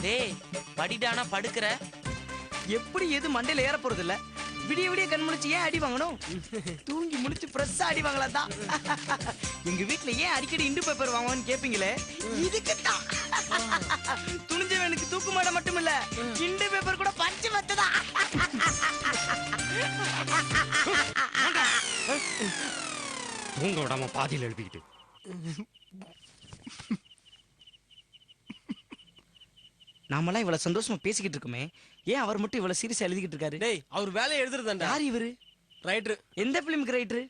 டேய் படிடானா படுக்கற எப்படி எது மண்டையில ஏற போறது இல்ல. விடிய விடிய கண் முழிச்சு ஏன் அடி வாங்கணும்? தூங்கி முழிச்சு ஃப்ரெஷ்ஷா அடி வாங்கலாம் தான். எங்க வீட்ல ஏன் அடிக்கடி இண்டு பேப்பர் வாங்குவான்னு கேப்பீங்களே, இதுக்கு தான். துணிஞ்சவனுக்கு தூக்கு மாட மட்டும் இல்ல, இண்டு பேப்பர் கூட பஞ்சு வச்சதா. தூங்க விடாம பாதியில் எழுப்பிக்கிட்டு நாமெல்லாம் இவ்வளவு சந்தோஷமா பேசிக்கிட்டு இருக்கோமே, ஏன் அவர் மட்டும் இவ்வளவு சீரியஸா எழுதிக்கிட்டு இருக்காரு? டேய் அவர் வேலையை எழுதுறதாண்டா. யார் இவரு? ரைட்டர். எந்த பிலிமுக்கு ரைட்டரு?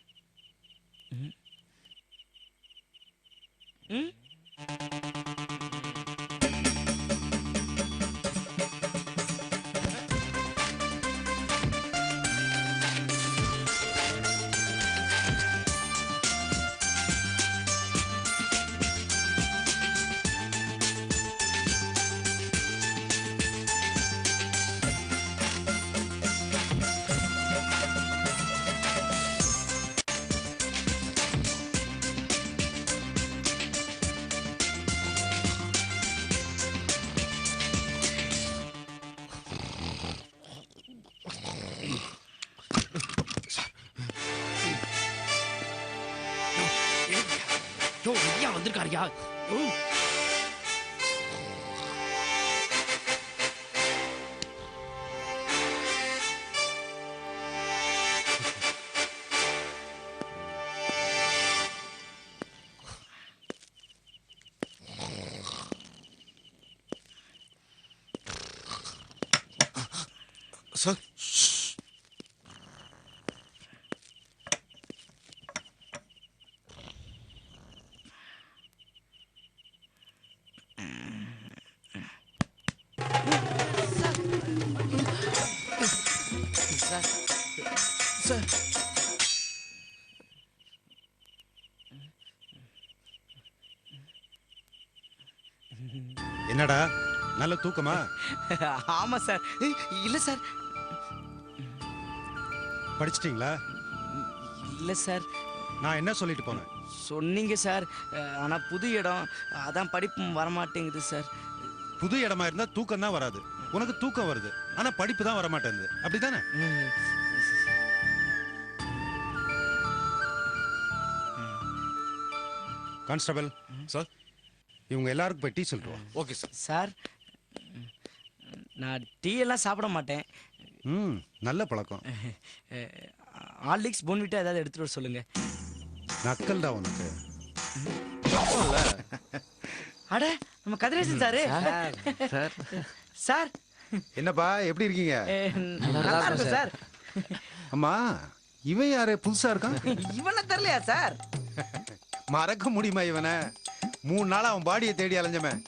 ஐயா வந்திருக்காருயா. சார் சார் என்னடா நல்ல தூக்கமா? ஆமா சார். இல்ல சார். படிச்சிட்டீங்களா? இல்ல சார். நான் என்ன சொல்லிட்டு போனேன்? சொன்னீங்க சார், ஆனா புது இடம், அதான் படிப்பு வரமாட்டேங்குது சார். புது இடமா இருந்தா தூக்கம் தான் வராது. உனக்கு தூக்கம் வருது, ஆனா படிப்பு தான் வரமாட்டேங்குது. அப்படித்தானே? கான்ஸ்டபிள் சார், இவங்க எல்லாருக்கும் போய் டீ சொல்லிட்டு வா. Okay sir. சார், நான் டீ எல்லாம் சாப்பிட மாட்டேன். நல்ல பழக்கம். ஹார்லிக்ஸ் போன்விட்டா ஏதாவது எடுத்துட்டு வர சொல்லுங்க. நக்கல்டா உனக்கு. அட நம்ம கதிரேசன் சார். சார் சார் என்னப்பா எப்படி இருக்கீங்க? நல்லா இருக்கு சார். அம்மா இவன் யாரு புதுசா இருக்கான்? இவனை தெரியலையா சார்? மறக்க முடியுமா இவனை? 3 நாள் அவன் பாடியை தேடி அலைஞ்சவன்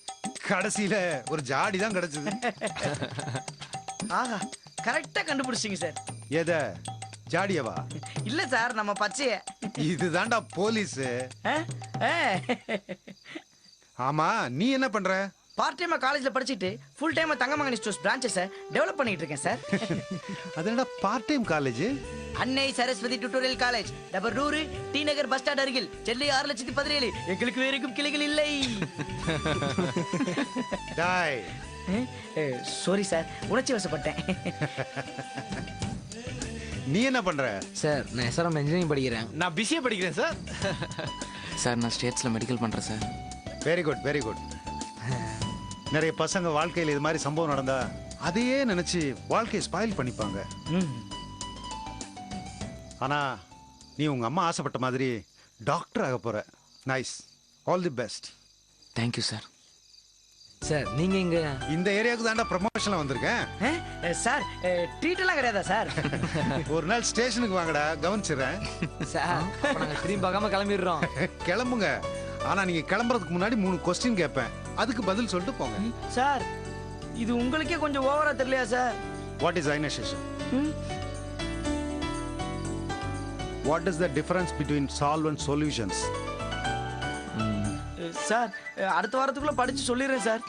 கடைசியில ஒரு ஜாடி தான் கிடைச்சது. ஆஹா, கரெக்டா கண்டுபிடிச்சிங்க சார். எத ஜாடியவா? இல்ல சார், நம்ம பச்சைய. இதுதான்டா போலீஸ். ஆமா, நீ என்ன பண்ற? பார்ட் டைமா காலேஜ்ல படிச்சிட்டு ஃபுல் டைமா தங்கமங்கனி ஸ்டோர்ஸ் பிரான்ச்சஸ டெவலப் பண்ணிட்டு இருக்கேன் சார். அது என்னடா part time college? Annai Saraswathi tutorial college, number 100, T Nagar bus stand அருகில், சென்னை 6,17,000. எங்களுக்கு வேறுக்கும் கிளைகள் இல்லை. டாய். சாரி சார், உணர்ச்சி வசப்பட்டேன். நீ என்ன பண்ற? சார் நான் எஸ்ஆர்எம் இன்ஜினியரிங் படிக்கிறேன். நான் பிசிஏ படிக்கிறேன் சார். சார் நான் ஸ்டேட்ஸ்ல மெடிக்கல் பண்றேன் sir. Very good very good. நிறைய பசங்க வாழ்க்கையில் இது மாதிரி சம்பவம் நடந்தா அதையே நினைச்சு வாழ்க்கையை ஸ்பாயில் பண்ணிப்பாங்க. ஆனா நீ உங்க அம்மா ஆசைப்பட்ட மாதிரி டாக்டர் ஆக போற. Nice, all the best. Thank you sir. Sir நீங்க இங்க இந்த ஏரியாவுக்கு தாண்டா ப்ரமோஷன்ல வந்திருக்கேன். சார் ட்ரீட் எல்லாம் கிடையாதா சார்? ஒரு நாள் ஸ்டேஷனுக்கு வாங்கடா, கவனிச்சிடுறேன். சார் நாங்க திரும்பி பார்க்காம கிளம்பிடுறோம். கிளம்புங்க. ஆனா நீங்க கிளம்புறதுக்கு முன்னாடி 3 கொஸ்டின் கேட்பேன், அதுக்கு பதில் சொல்லிட்டு போங்க. சார் இது உங்களுக்கே கொஞ்சம் ஓவரா தெரியலையா sir? What is ionisation? What is the difference between solvent solutions? Sir அடுத்த வாரத்துக்குள்ள படிச்சு சொல்லிடுறேன் sir.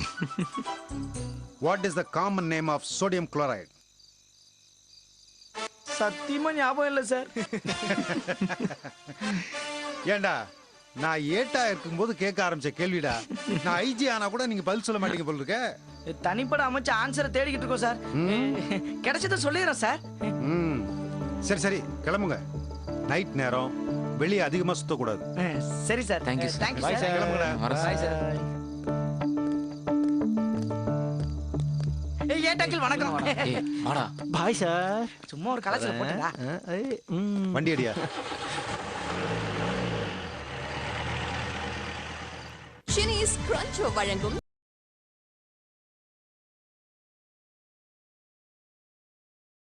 What is the common name of sodium chloride? சத்தியமா ஞாபகம் இல்லை சார். ஏண்டா நான் ஏட்டா இருக்கும்போது கேட்க ஆரம்பிச்ச கேள்விடா. நான் ஐஜி ஆனா கூட நீங்க பதில் சொல்ல மாட்டீங்க போல இருக்க. தனிப்பட அமைச்சு ஆன்சரை தேடிக்கிட்டு இருக்கோம் சார். கிடைச்சதை சொல்லிடுறோம் சார். ம். சரி சரி கிளம்புங்க. நைட் நேரம் வெளியே அதிகமா சுத்தக்கூடாது. சரி sir. Thank you, sir. Thank you Bye, sir. sir. கிளம்புங்கடா. வரேன் சார். Bye, sir. ஏய் ஏட்டாக்கில் வணக்கம். ஏய் வாடா. Bye sir. சும்மா ஒரு கலாச்சில போட்டுடா. வண்டி அடியா. Chinese Crunch வழங்கும்